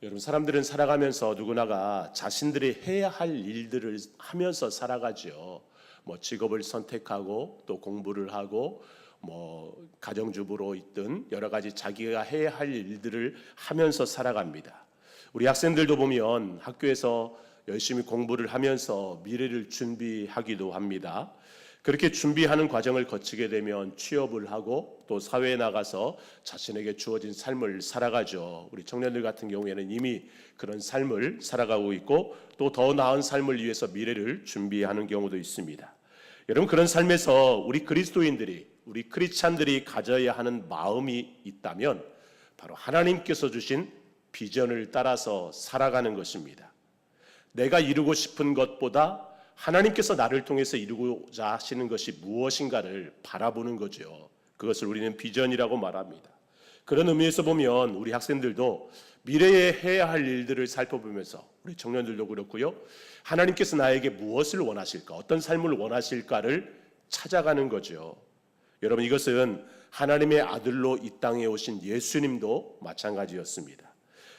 여러분, 사람들은 살아가면서 누구나가 자신들이 해야 할 일들을 하면서 살아가죠. 뭐 직업을 선택하고 또 공부를 하고 뭐 가정주부로 있든 여러 가지 자기가 해야 할 일들을 하면서 살아갑니다. 우리 학생들도 보면 학교에서 열심히 공부를 하면서 미래를 준비하기도 합니다. 그렇게 준비하는 과정을 거치게 되면 취업을 하고 또 사회에 나가서 자신에게 주어진 삶을 살아가죠. 우리 청년들 같은 경우에는 이미 그런 삶을 살아가고 있고 또 더 나은 삶을 위해서 미래를 준비하는 경우도 있습니다. 여러분, 그런 삶에서 우리 그리스도인들이, 우리 크리스찬들이 가져야 하는 마음이 있다면 바로 하나님께서 주신 비전을 따라서 살아가는 것입니다. 내가 이루고 싶은 것보다 하나님께서 나를 통해서 이루고자 하시는 것이 무엇인가를 바라보는 거죠. 그것을 우리는 비전이라고 말합니다. 그런 의미에서 보면 우리 학생들도 미래에 해야 할 일들을 살펴보면서, 우리 청년들도 그렇고요, 하나님께서 나에게 무엇을 원하실까, 어떤 삶을 원하실까를 찾아가는 거죠. 여러분, 이것은 하나님의 아들로 이 땅에 오신 예수님도 마찬가지였습니다.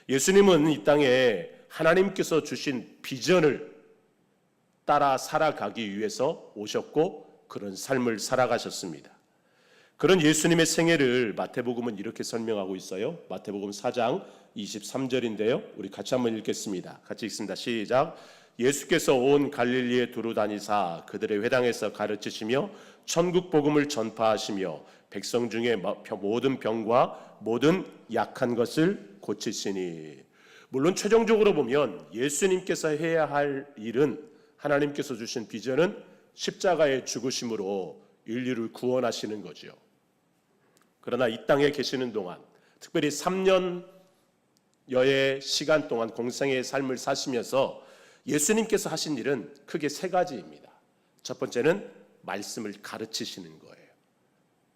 예수님은 이 땅에 하나님께서 주신 비전을 따라 살아가기 위해서 오셨고 그런 삶을 살아가셨습니다. 그런 예수님의 생애를 마태복음은 이렇게 설명하고 있어요. 마태복음 4장 23절인데요. 우리 같이 한번 읽겠습니다. 같이 읽습니다. 시작. 예수께서 온 갈릴리에 두루 다니사 그들의 회당에서 가르치시며 천국 복음을 전파하시며 백성 중에 모든 병과 모든 약한 것을 고치시니. 물론 최종적으로 보면 예수님께서 해야 할 일은, 하나님께서 주신 비전은 십자가의 죽으심으로 인류를 구원하시는 거죠. 그러나 이 땅에 계시는 동안, 특별히 3년여의 시간 동안 공생의 삶을 사시면서 예수님께서 하신 일은 크게 세 가지입니다. 첫 번째는 말씀을 가르치시는 거예요.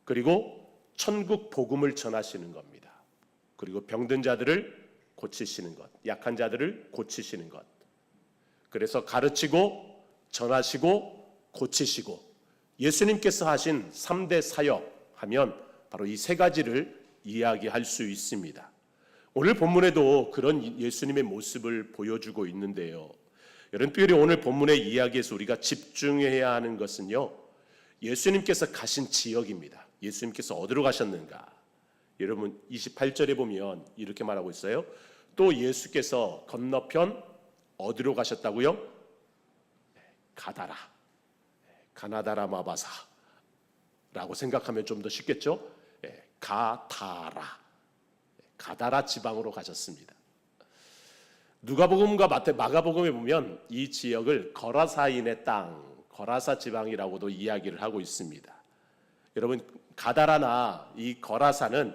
그리고 천국 복음을 전하시는 겁니다. 그리고 병든 자들을 고치시는 것, 약한 자들을 고치시는 것. 그래서 가르치고 전하시고 고치시고, 예수님께서 하신 3대 사역 하면 바로 이 세 가지를 이야기할 수 있습니다. 오늘 본문에도 그런 예수님의 모습을 보여주고 있는데요. 여러분, 특별히 오늘 본문의 이야기에서 우리가 집중해야 하는 것은요, 예수님께서 가신 지역입니다. 예수님께서 어디로 가셨는가? 여러분, 28절에 보면 이렇게 말하고 있어요. 또 예수께서 건너편 어디로 가셨다고요? 가다라, 가나다라 마바사 라고 생각하면 좀 더 쉽겠죠? 가다라 지방으로 가셨습니다. 누가복음과 마가복음에 보면 이 지역을 거라사인의 땅, 거라사 지방이라고도 이야기를 하고 있습니다. 여러분, 가다라나 이 거라사는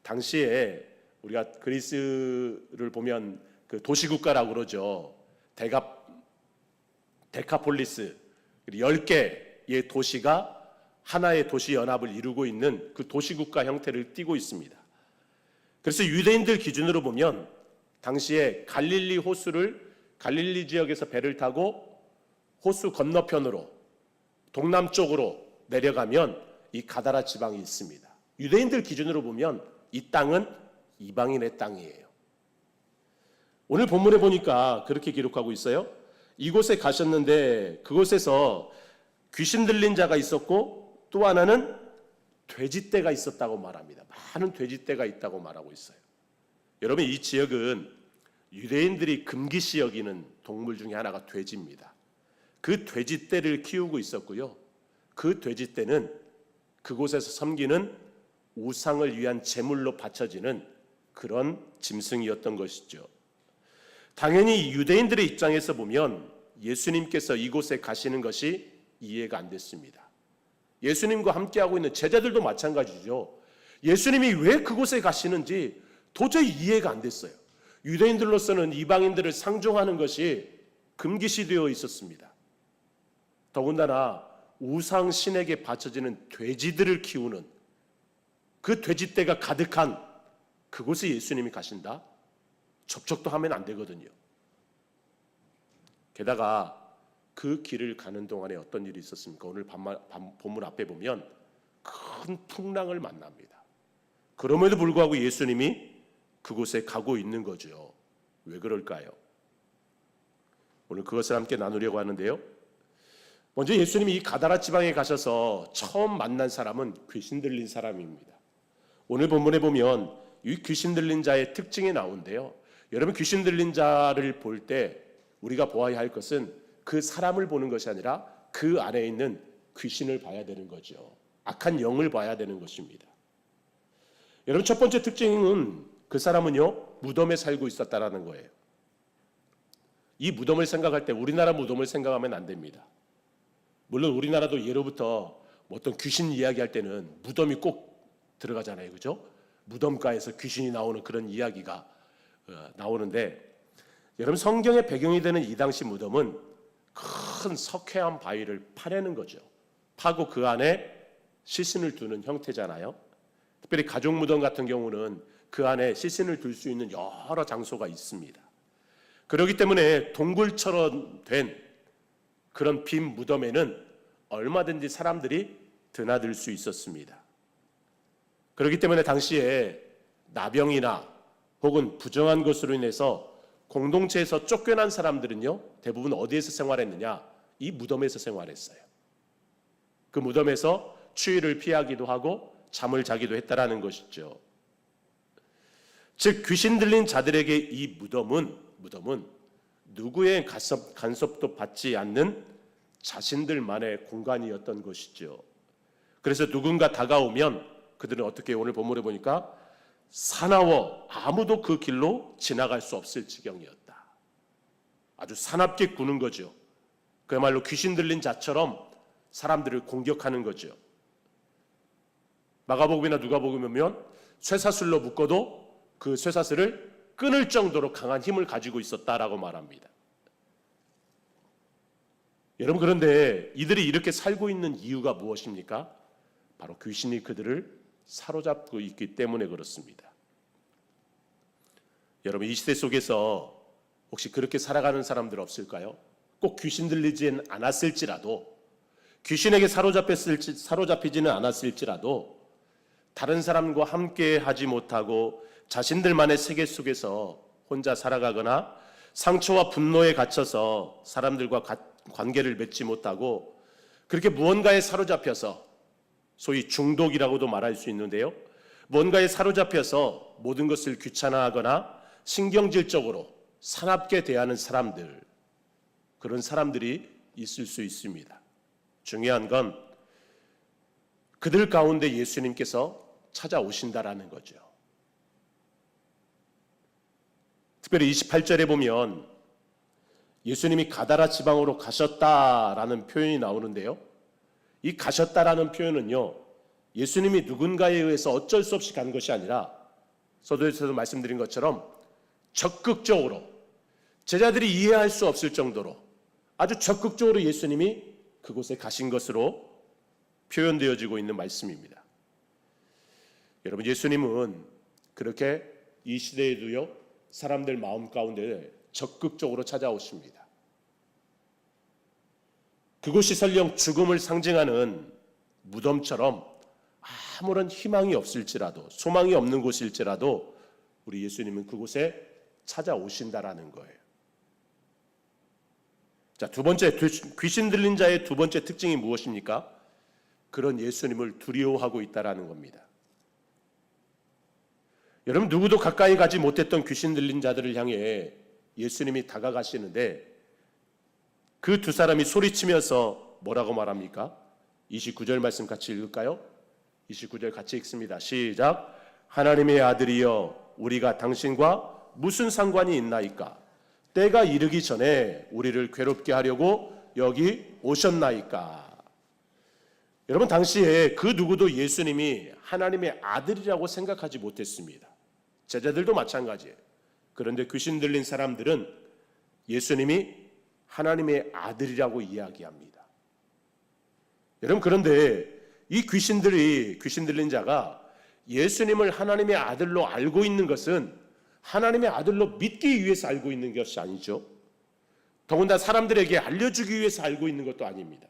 당시에 우리가 그리스를 보면 그 도시국가라고 그러죠. 데카폴리스 10개의 도시가 하나의 도시 연합을 이루고 있는 그 도시국가 형태를 띠고 있습니다. 그래서 유대인들 기준으로 보면 당시에 갈릴리 지역에서 배를 타고 호수 건너편으로 동남쪽으로 내려가면 이 가다라 지방이 있습니다. 유대인들 기준으로 보면 이 땅은 이방인의 땅이에요. 오늘 본문에 보니까 그렇게 기록하고 있어요. 이곳에 가셨는데 그곳에서 귀신 들린 자가 있었고 또 하나는 돼지떼가 있었다고 말합니다. 많은 돼지떼가 있다고 말하고 있어요. 여러분, 이 지역은 유대인들이 금기시 여기는 동물 중에 하나가 돼지입니다. 그 돼지떼를 키우고 있었고요. 그 돼지떼는 그곳에서 섬기는 우상을 위한 제물로 바쳐지는 그런 짐승이었던 것이죠. 당연히 유대인들의 입장에서 보면 예수님께서 이곳에 가시는 것이 이해가 안 됐습니다. 예수님과 함께하고 있는 제자들도 마찬가지죠. 예수님이 왜 그곳에 가시는지 도저히 이해가 안 됐어요. 유대인들로서는 이방인들을 상종하는 것이 금기시되어 있었습니다. 더군다나 우상 신에게 바쳐지는 돼지들을 키우는 그 돼지떼가 가득한 그곳에 예수님이 가신다? 접촉도 하면 안 되거든요. 게다가 그 길을 가는 동안에 어떤 일이 있었습니까? 오늘 본문 앞에 보면 큰 풍랑을 만납니다. 그럼에도 불구하고 예수님이 그곳에 가고 있는 거죠. 왜 그럴까요? 오늘 그것을 함께 나누려고 하는데요. 먼저 예수님이 이 가다라 지방에 가셔서 처음 만난 사람은 귀신 들린 사람입니다. 오늘 본문에 보면 이 귀신 들린 자의 특징이 나오는데요. 여러분, 귀신 들린 자를 볼 때 우리가 보아야 할 것은 그 사람을 보는 것이 아니라 그 안에 있는 귀신을 봐야 되는 거죠. 악한 영을 봐야 되는 것입니다. 여러분, 첫 번째 특징은 그 사람은요, 무덤에 살고 있었다라는 거예요. 이 무덤을 생각할 때 우리나라 무덤을 생각하면 안 됩니다. 물론 우리나라도 예로부터 어떤 귀신 이야기할 때는 무덤이 꼭 들어가잖아요, 그죠? 무덤가에서 귀신이 나오는 그런 이야기가 나오는데, 여러분, 성경의 배경이 되는 이 당시 무덤은 큰 석회암 바위를 파내는 거죠. 파고 그 안에 시신을 두는 형태잖아요. 특별히 가족 무덤 같은 경우는 그 안에 시신을 둘 수 있는 여러 장소가 있습니다. 그렇기 때문에 동굴처럼 된 그런 빈 무덤에는 얼마든지 사람들이 드나들 수 있었습니다. 그렇기 때문에 당시에 나병이나 혹은 부정한 것으로 인해서 공동체에서 쫓겨난 사람들은요, 대부분 어디에서 생활했느냐? 이 무덤에서 생활했어요. 그 무덤에서 추위를 피하기도 하고 잠을 자기도 했다라는 것이죠. 즉, 귀신 들린 자들에게 이 무덤은 누구의 간섭도 받지 않는 자신들만의 공간이었던 것이죠. 그래서 누군가 다가오면 그들은 어떻게, 오늘 본문에 보니까 사나워 아무도 그 길로 지나갈 수 없을 지경이었다. 아주 사납게 구는 거죠. 그야말로 귀신 들린 자처럼 사람들을 공격하는 거죠. 마가복음이나 누가복음에 보면 쇠사슬로 묶어도 그 쇠사슬을 끊을 정도로 강한 힘을 가지고 있었다라고 말합니다. 여러분, 그런데 이들이 이렇게 살고 있는 이유가 무엇입니까? 바로 귀신이 그들을 사로잡고 있기 때문에 그렇습니다. 여러분, 이 시대 속에서 혹시 그렇게 살아가는 사람들 없을까요? 꼭 귀신 들리진 않았을지라도, 귀신에게 사로잡히지는 않았을지라도 다른 사람과 함께 하지 못하고 자신들만의 세계 속에서 혼자 살아가거나 상처와 분노에 갇혀서 사람들과 관계를 맺지 못하고 그렇게 무언가에 사로잡혀서, 소위 중독이라고도 말할 수 있는데요, 뭔가에 사로잡혀서 모든 것을 귀찮아하거나 신경질적으로 사납게 대하는 사람들, 그런 사람들이 있을 수 있습니다. 중요한 건 그들 가운데 예수님께서 찾아오신다라는 거죠. 특별히 28절에 보면 예수님이 가다라 지방으로 가셨다라는 표현이 나오는데요, 이 가셨다라는 표현은요, 예수님이 누군가에 의해서 어쩔 수 없이 간 것이 아니라 서두에서도 말씀드린 것처럼 적극적으로, 제자들이 이해할 수 없을 정도로 아주 적극적으로 예수님이 그곳에 가신 것으로 표현되어지고 있는 말씀입니다. 여러분, 예수님은 그렇게 이 시대에도요, 사람들 마음 가운데 적극적으로 찾아오십니다. 그곳이 설령 죽음을 상징하는 무덤처럼 아무런 희망이 없을지라도, 소망이 없는 곳일지라도 우리 예수님은 그곳에 찾아오신다라는 거예요. 자, 두 번째, 귀신 들린 자의 두 번째 특징이 무엇입니까? 그런 예수님을 두려워하고 있다라는 겁니다. 여러분, 누구도 가까이 가지 못했던 귀신 들린 자들을 향해 예수님이 다가가시는데 그 두 사람이 소리치면서 뭐라고 말합니까? 29절 말씀 같이 읽을까요? 29절 같이 읽습니다. 시작. 하나님의 아들이여, 우리가 당신과 무슨 상관이 있나이까? 때가 이르기 전에 우리를 괴롭게 하려고 여기 오셨나이까? 여러분, 당시에 그 누구도 예수님이 하나님의 아들이라고 생각하지 못했습니다. 제자들도 마찬가지예요. 그런데 귀신 들린 사람들은 예수님이 하나님의 아들이라고 이야기합니다. 여러분, 그런데 이 귀신 들린 자가 예수님을 하나님의 아들로 알고 있는 것은 하나님의 아들로 믿기 위해서 알고 있는 것이 아니죠. 더군다나 사람들에게 알려주기 위해서 알고 있는 것도 아닙니다.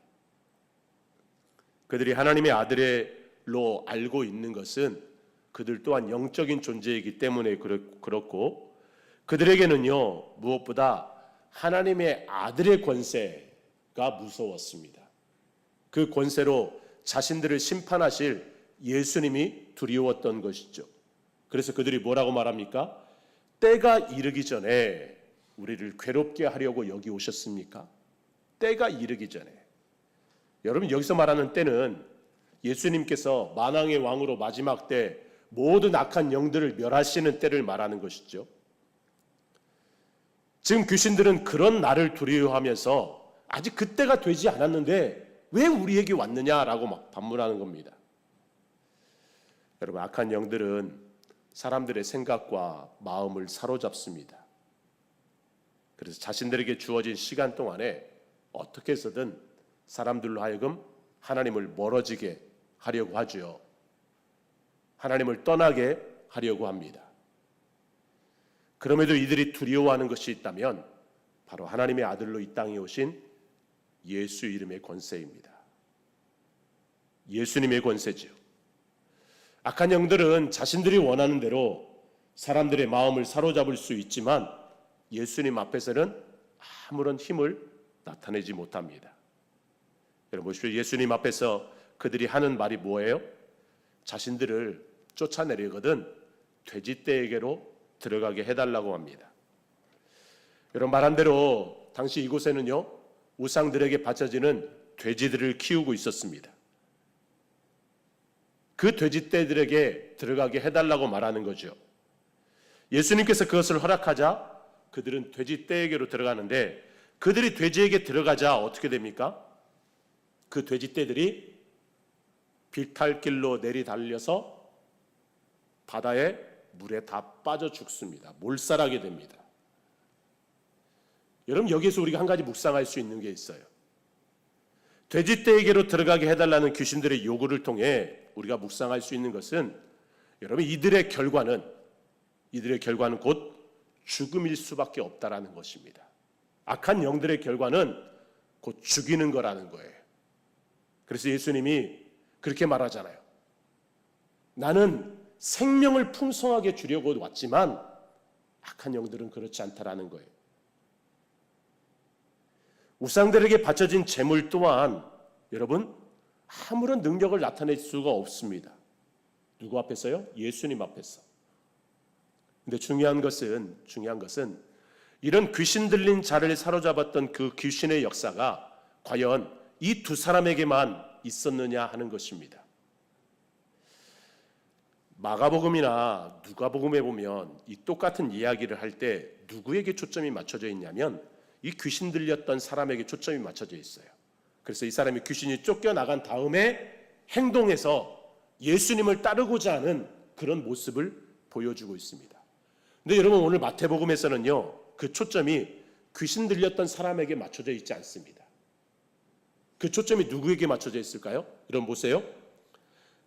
그들이 하나님의 아들로 알고 있는 것은 그들 또한 영적인 존재이기 때문에 그렇고, 그들에게는요, 무엇보다 하나님의 아들의 권세가 무서웠습니다. 그 권세로 자신들을 심판하실 예수님이 두려웠던 것이죠. 그래서 그들이 뭐라고 말합니까? 때가 이르기 전에 우리를 괴롭게 하려고 여기 오셨습니까? 때가 이르기 전에. 여러분, 여기서 말하는 때는 예수님께서 만왕의 왕으로 마지막 때 모든 악한 영들을 멸하시는 때를 말하는 것이죠. 지금 귀신들은 그런 날을 두려워하면서 아직 그때가 되지 않았는데 왜 우리에게 왔느냐라고 막 반문하는 겁니다. 여러분, 악한 영들은 사람들의 생각과 마음을 사로잡습니다. 그래서 자신들에게 주어진 시간 동안에 어떻게 해서든 사람들로 하여금 하나님을 멀어지게 하려고 하죠. 하나님을 떠나게 하려고 합니다. 그럼에도 이들이 두려워하는 것이 있다면 바로 하나님의 아들로 이 땅에 오신 예수 이름의 권세입니다. 예수님의 권세죠. 악한 영들은 자신들이 원하는 대로 사람들의 마음을 사로잡을 수 있지만 예수님 앞에서는 아무런 힘을 나타내지 못합니다. 여러분 보십시오. 예수님 앞에서 그들이 하는 말이 뭐예요? 자신들을 쫓아내려거든 돼지떼에게로 들어가게 해달라고 합니다. 여러분 말한 대로 당시 이곳에는요, 우상들에게 바쳐지는 돼지들을 키우고 있었습니다. 그 돼지떼들에게 들어가게 해달라고 말하는 거죠. 예수님께서 그것을 허락하자 그들은 돼지떼에게로 들어가는데, 그들이 돼지에게 들어가자 어떻게 됩니까? 그 돼지떼들이 비탈길로 내리달려서 바다에 물에 다 빠져 죽습니다. 몰살하게 됩니다. 여러분 여기에서 우리가 한 가지 묵상할 수 있는 게 있어요. 돼지떼에게로 들어가게 해달라는 귀신들의 요구를 통해 우리가 묵상할 수 있는 것은, 여러분 이들의 결과는 곧 죽음일 수밖에 없다라는 것입니다. 악한 영들의 결과는 곧 죽이는 거라는 거예요. 그래서 예수님이 그렇게 말하잖아요. 나는 생명을 풍성하게 주려고 왔지만 악한 영들은 그렇지 않다라는 거예요. 우상들에게 바쳐진 재물 또한 여러분 아무런 능력을 나타낼 수가 없습니다. 누구 앞에서요? 예수님 앞에서. 근데 중요한 것은 이런 귀신 들린 자를 사로잡았던 그 귀신의 역사가 과연 이 두 사람에게만 있었느냐 하는 것입니다. 마가복음이나 누가복음에 보면 이 똑같은 이야기를 할 때 누구에게 초점이 맞춰져 있냐면 이 귀신 들렸던 사람에게 초점이 맞춰져 있어요. 그래서 이 사람이 귀신이 쫓겨나간 다음에 행동해서 예수님을 따르고자 하는 그런 모습을 보여주고 있습니다. 근데 여러분 오늘 마태복음에서는요, 그 초점이 귀신 들렸던 사람에게 맞춰져 있지 않습니다. 그 초점이 누구에게 맞춰져 있을까요? 여러분 보세요.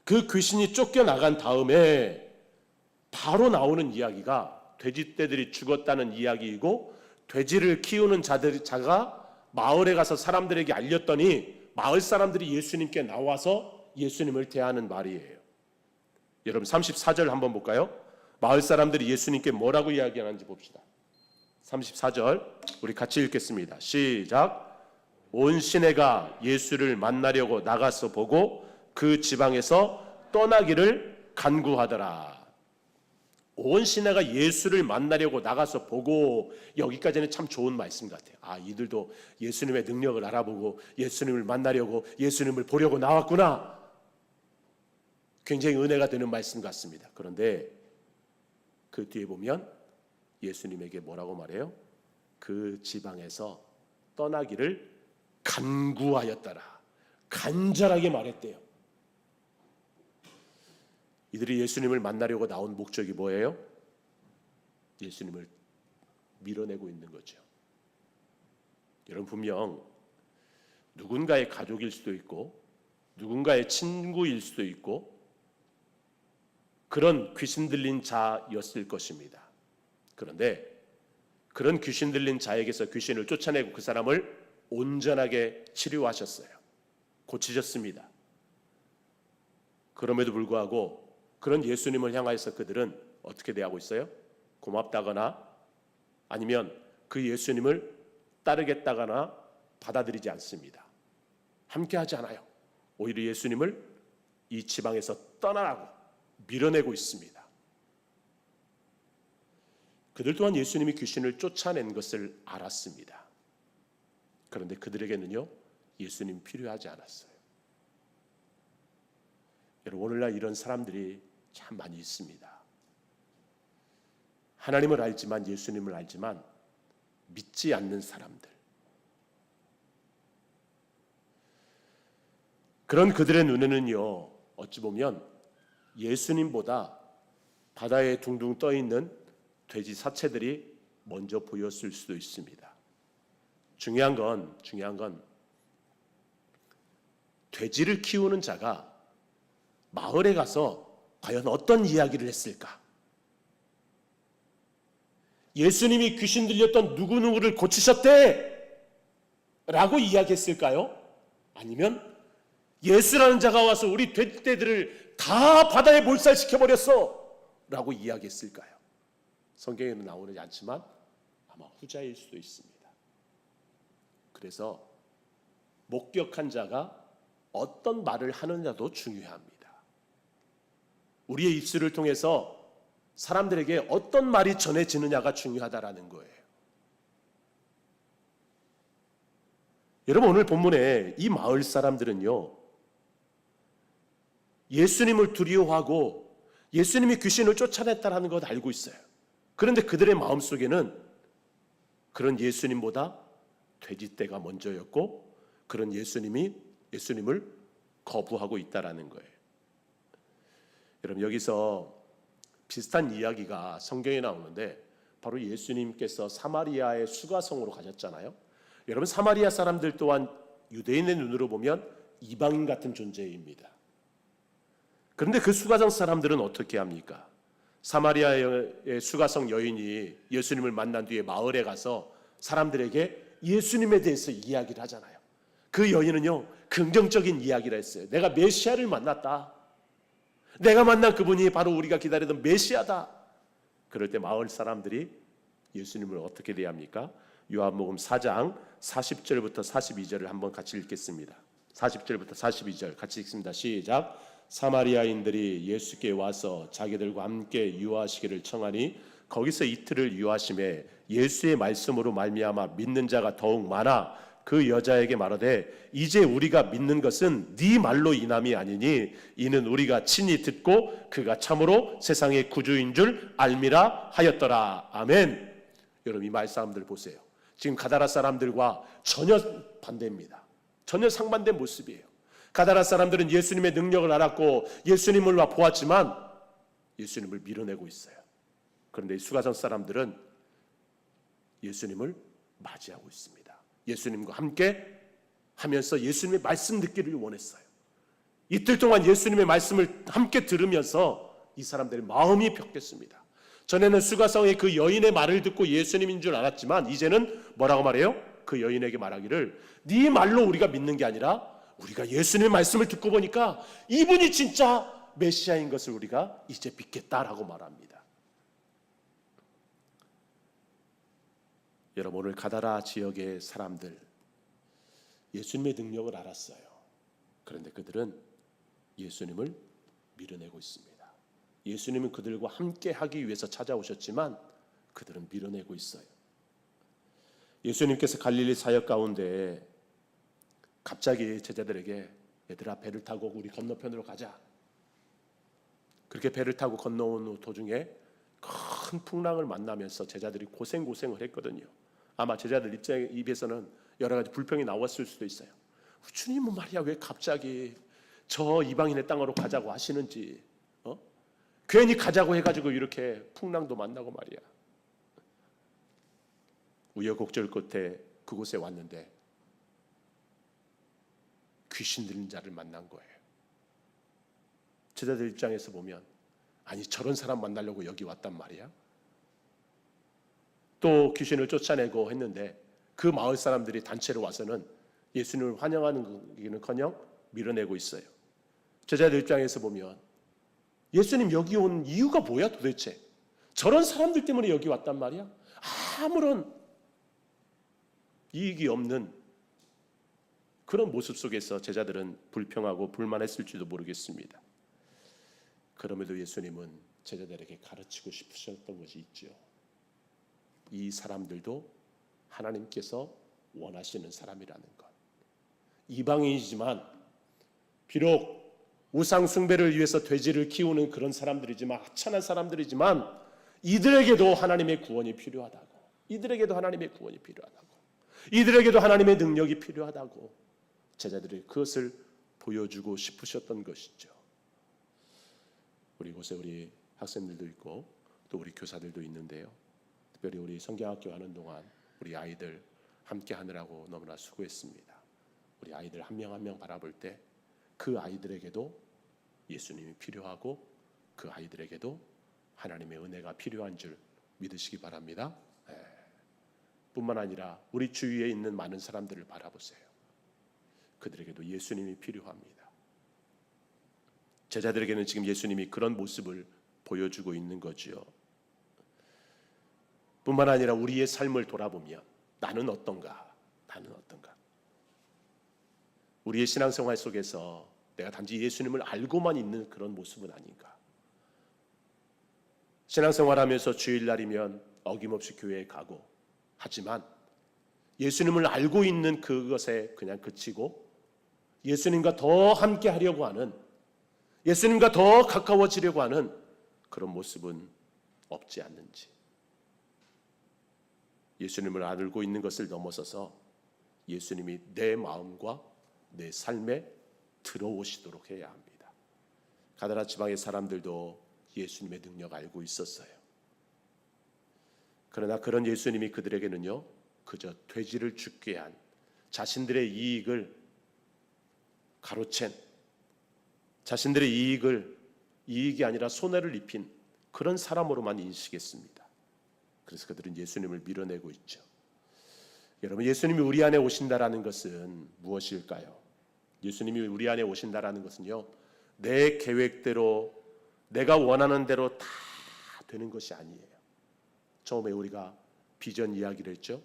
그 귀신이 쫓겨나간 다음에 바로 나오는 이야기가 돼지떼들이 죽었다는 이야기이고, 돼지를 키우는 자가 마을에 가서 사람들에게 알렸더니 마을 사람들이 예수님께 나와서 예수님을 대하는 말이에요. 여러분 34절 한번 볼까요? 마을 사람들이 예수님께 뭐라고 이야기하는지 봅시다. 34절 우리 같이 읽겠습니다. 시작. 온 시내가 예수를 만나려고 나가서 보고 그 지방에서 떠나기를 간구하더라. 온 시내가 예수를 만나려고 나가서 보고, 여기까지는 참 좋은 말씀 같아요. 아, 이들도 예수님의 능력을 알아보고 예수님을 만나려고, 예수님을 보려고 나왔구나. 굉장히 은혜가 되는 말씀 같습니다. 그런데 그 뒤에 보면 예수님에게 뭐라고 말해요? 그 지방에서 떠나기를 간구하였더라. 간절하게 말했대요. 이들이 예수님을 만나려고 나온 목적이 뭐예요? 예수님을 밀어내고 있는 거죠. 여러분 분명 누군가의 가족일 수도 있고 누군가의 친구일 수도 있고 그런 귀신 들린 자였을 것입니다. 그런데 그런 귀신 들린 자에게서 귀신을 쫓아내고 그 사람을 온전하게 치료하셨어요. 고치셨습니다. 그럼에도 불구하고 그런 예수님을 향하여서 그들은 어떻게 대하고 있어요? 고맙다거나 아니면 그 예수님을 따르겠다거나 받아들이지 않습니다. 함께하지 않아요. 오히려 예수님을 이 지방에서 떠나라고 밀어내고 있습니다. 그들 또한 예수님이 귀신을 쫓아낸 것을 알았습니다. 그런데 그들에게는요, 예수님 필요하지 않았어요. 여러분, 오늘날 이런 사람들이 참 많이 있습니다. 하나님을 알지만, 예수님을 알지만 믿지 않는 사람들. 그런 그들의 눈에는요, 어찌 보면 예수님보다 바다에 둥둥 떠 있는 돼지 사체들이 먼저 보였을 수도 있습니다. 중요한 건 돼지를 키우는 자가 마을에 가서 과연 어떤 이야기를 했을까? 예수님이 귀신 들렸던 누구누구를 고치셨대! 라고 이야기했을까요? 아니면 예수라는 자가 와서 우리 돼지떼들을 다 바다에 몰살시켜버렸어! 라고 이야기했을까요? 성경에는 나오지 않지만 아마 후자일 수도 있습니다. 그래서 목격한 자가 어떤 말을 하느냐도 중요합니다. 우리의 입술을 통해서 사람들에게 어떤 말이 전해지느냐가 중요하다라는 거예요. 여러분, 오늘 본문에 이 마을 사람들은요, 예수님을 두려워하고 예수님이 귀신을 쫓아냈다는 것 알고 있어요. 그런데 그들의 마음속에는 그런 예수님보다 돼지떼가 먼저였고 그런 예수님을 거부하고 있다라는 거예요. 여러분, 여기서 비슷한 이야기가 성경에 나오는데 바로 예수님께서 사마리아의 수가성으로 가셨잖아요. 여러분, 사마리아 사람들 또한 유대인의 눈으로 보면 이방인 같은 존재입니다. 그런데 그 수가성 사람들은 어떻게 합니까? 사마리아의 수가성 여인이 예수님을 만난 뒤에 마을에 가서 사람들에게 예수님에 대해서 이야기를 하잖아요. 그 여인은요, 긍정적인 이야기를 했어요. 내가 메시아를 만났다. 내가 만난 그분이 바로 우리가 기다리던 메시아다. 그럴 때 마을 사람들이 예수님을 어떻게 대합니까? 요한복음 4장 40절부터 42절을 한번 같이 읽겠습니다. 40절부터 42절 같이 읽습니다. 시작. 사마리아인들이 예수께 와서 자기들과 함께 유하시기를 청하니 거기서 이틀을 유하심에 예수의 말씀으로 말미암아 믿는 자가 더욱 많아 그 여자에게 말하되 이제 우리가 믿는 것은 네 말로 인함이 아니니 이는 우리가 친히 듣고 그가 참으로 세상의 구주인 줄 알미라 하였더라. 아멘. 여러분, 이 마을 사람들 보세요. 지금 가다라 사람들과 전혀 반대입니다. 전혀 상반된 모습이에요. 가다라 사람들은 예수님의 능력을 알았고 예수님을 보았지만 예수님을 밀어내고 있어요. 그런데 이 수가성 사람들은 예수님을 맞이하고 있습니다. 예수님과 함께 하면서 예수님의 말씀 듣기를 원했어요. 이틀 동안 예수님의 말씀을 함께 들으면서 이 사람들의 마음이 바뀌었습니다. 전에는 수가성의 그 여인의 말을 듣고 예수님인 줄 알았지만 이제는 뭐라고 말해요? 그 여인에게 말하기를 네 말로 우리가 믿는 게 아니라 우리가 예수님의 말씀을 듣고 보니까 이분이 진짜 메시아인 것을 우리가 이제 믿겠다라고 말합니다. 여러분, 오늘 가다라 지역의 사람들 예수님의 능력을 알았어요. 그런데 그들은 예수님을 밀어내고 있습니다. 예수님은 그들과 함께 하기 위해서 찾아오셨지만 그들은 밀어내고 있어요. 예수님께서 갈릴리 사역 가운데 갑자기 제자들에게 얘들아 배를 타고 우리 건너편으로 가자. 그렇게 배를 타고 건너온 도중에 큰 풍랑을 만나면서 제자들이 고생을 했거든요. 아마 제자들 입에서는 여러 가지 불평이 나왔을 수도 있어요. 주님은 말이야 왜 갑자기 저 이방인의 땅으로 가자고 하시는지, 괜히 가자고 해가지고 이렇게 풍랑도 만나고 말이야. 우여곡절 끝에 그곳에 왔는데 귀신 들린 자를 만난 거예요. 제자들 입장에서 보면 아니 저런 사람 만나려고 여기 왔단 말이야. 또 귀신을 쫓아내고 했는데 그 마을 사람들이 단체로 와서는 예수님을 환영하는기는커녕 밀어내고 있어요. 제자들 입장에서 보면 예수님 여기 온 이유가 뭐야 도대체? 저런 사람들 때문에 여기 왔단 말이야? 아무런 이익이 없는 그런 모습 속에서 제자들은 불평하고 불만했을지도 모르겠습니다. 그럼에도 예수님은 제자들에게 가르치고 싶으셨던 것이 있죠. 이 사람들도 하나님께서 원하시는 사람이라는 것. 이방인이지만 비록 우상 숭배를 위해서 돼지를 키우는 그런 사람들이지만, 하찮은 사람들이지만 이들에게도 하나님의 구원이 필요하다고, 이들에게도 하나님의 구원이 필요하다고, 이들에게도 하나님의 능력이 필요하다고 제자들이 그것을 보여주고 싶으셨던 것이죠. 우리 곳에 우리 학생들도 있고 또 우리 교사들도 있는데요, 특별히 우리 성경학교 하는 동안 우리 아이들 함께 하느라고 너무나 수고했습니다. 우리 아이들 한 명 한 명 바라볼 때 그 아이들에게도 예수님이 필요하고 그 아이들에게도 하나님의 은혜가 필요한 줄 믿으시기 바랍니다. 뿐만 아니라 우리 주위에 있는 많은 사람들을 바라보세요. 그들에게도 예수님이 필요합니다. 제자들에게는 지금 예수님이 그런 모습을 보여주고 있는 거지요. 뿐만 아니라 우리의 삶을 돌아보면 나는 어떤가? 나는 어떤가? 우리의 신앙생활 속에서 내가 단지 예수님을 알고만 있는 그런 모습은 아닌가? 신앙생활하면서 주일날이면 어김없이 교회에 가고 하지만 예수님을 알고 있는 그것에 그냥 그치고 예수님과 더 함께 하려고 하는, 예수님과 더 가까워지려고 하는 그런 모습은 없지 않는지, 예수님을 알고 있는 것을 넘어서서 예수님이 내 마음과 내 삶에 들어오시도록 해야 합니다. 가다라 지방의 사람들도 예수님의 능력 알고 있었어요. 그러나 그런 예수님이 그들에게는요, 그저 돼지를 죽게 한, 자신들의 이익을 가로챈, 자신들의 이익이 아니라 손해를 입힌 그런 사람으로만 인식했습니다. 그래서 그들은 예수님을 밀어내고 있죠. 여러분, 예수님이 우리 안에 오신다라는 것은 무엇일까요? 예수님이 우리 안에 오신다라는 것은요, 내 계획대로 내가 원하는 대로 다 되는 것이 아니에요. 처음에 우리가 비전 이야기를 했죠.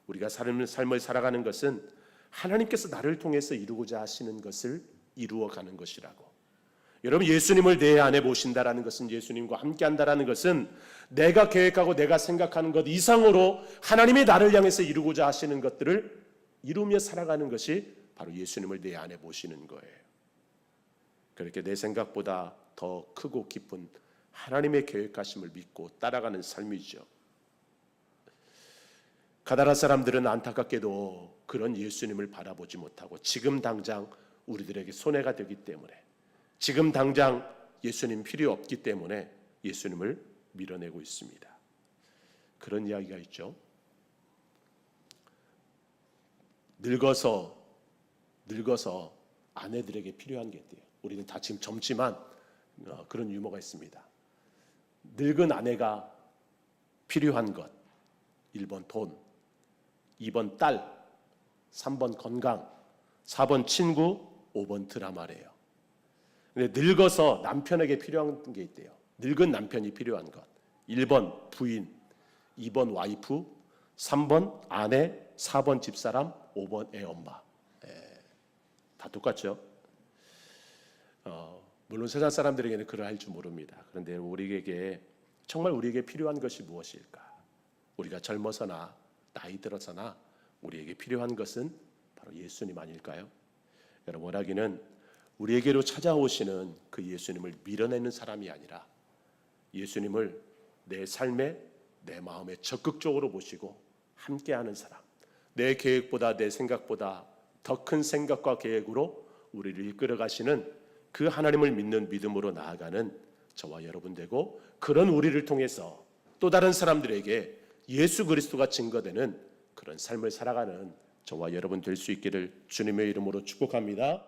우리가 삶을 살아가는 것은 하나님께서 나를 통해서 이루고자 하시는 것을 이루어가는 것이라고. 여러분, 예수님을 내 안에 모신다라는 것은, 예수님과 함께 한다라는 것은 내가 계획하고 내가 생각하는 것 이상으로 하나님이 나를 향해서 이루고자 하시는 것들을 이루며 살아가는 것이 바로 예수님을 내 안에 모시는 거예요. 그렇게 내 생각보다 더 크고 깊은 하나님의 계획하심을 믿고 따라가는 삶이죠. 가다라 사람들은 안타깝게도 그런 예수님을 바라보지 못하고 지금 당장 우리들에게 손해가 되기 때문에, 지금 당장 예수님 필요 없기 때문에 예수님을 밀어내고 있습니다. 그런 이야기가 있죠. 늙어서 아내들에게 필요한 게 있대요. 우리는 다 지금 젊지만 그런 유머가 있습니다. 늙은 아내가 필요한 것, 1번 돈, 2번 딸, 3번 건강, 4번 친구, 5번 드라마래요. 근데 늙어서 남편에게 필요한 게 있대요. 늙은 남편이 필요한 것, 1번 부인, 2번 와이프, 3번 아내, 4번 집사람, 5번 애 엄마. 다 똑같죠. 물론 세상 사람들에게는 그러할 줄 모릅니다. 그런데 우리에게 정말 우리에게 필요한 것이 무엇일까? 우리가 젊어서나 나이 들어서나 우리에게 필요한 것은 바로 예수님 아닐까요? 여러분, 원하기는 우리에게로 찾아오시는 그 예수님을 밀어내는 사람이 아니라 예수님을 내 삶에, 내 마음에 적극적으로 모시고 함께하는 사람, 내 계획보다 내 생각보다 더 큰 생각과 계획으로 우리를 이끌어 가시는 그 하나님을 믿는 믿음으로 나아가는 저와 여러분 되고, 그런 우리를 통해서 또 다른 사람들에게 예수 그리스도가 증거되는 그런 삶을 살아가는 저와 여러분 될 수 있기를 주님의 이름으로 축복합니다.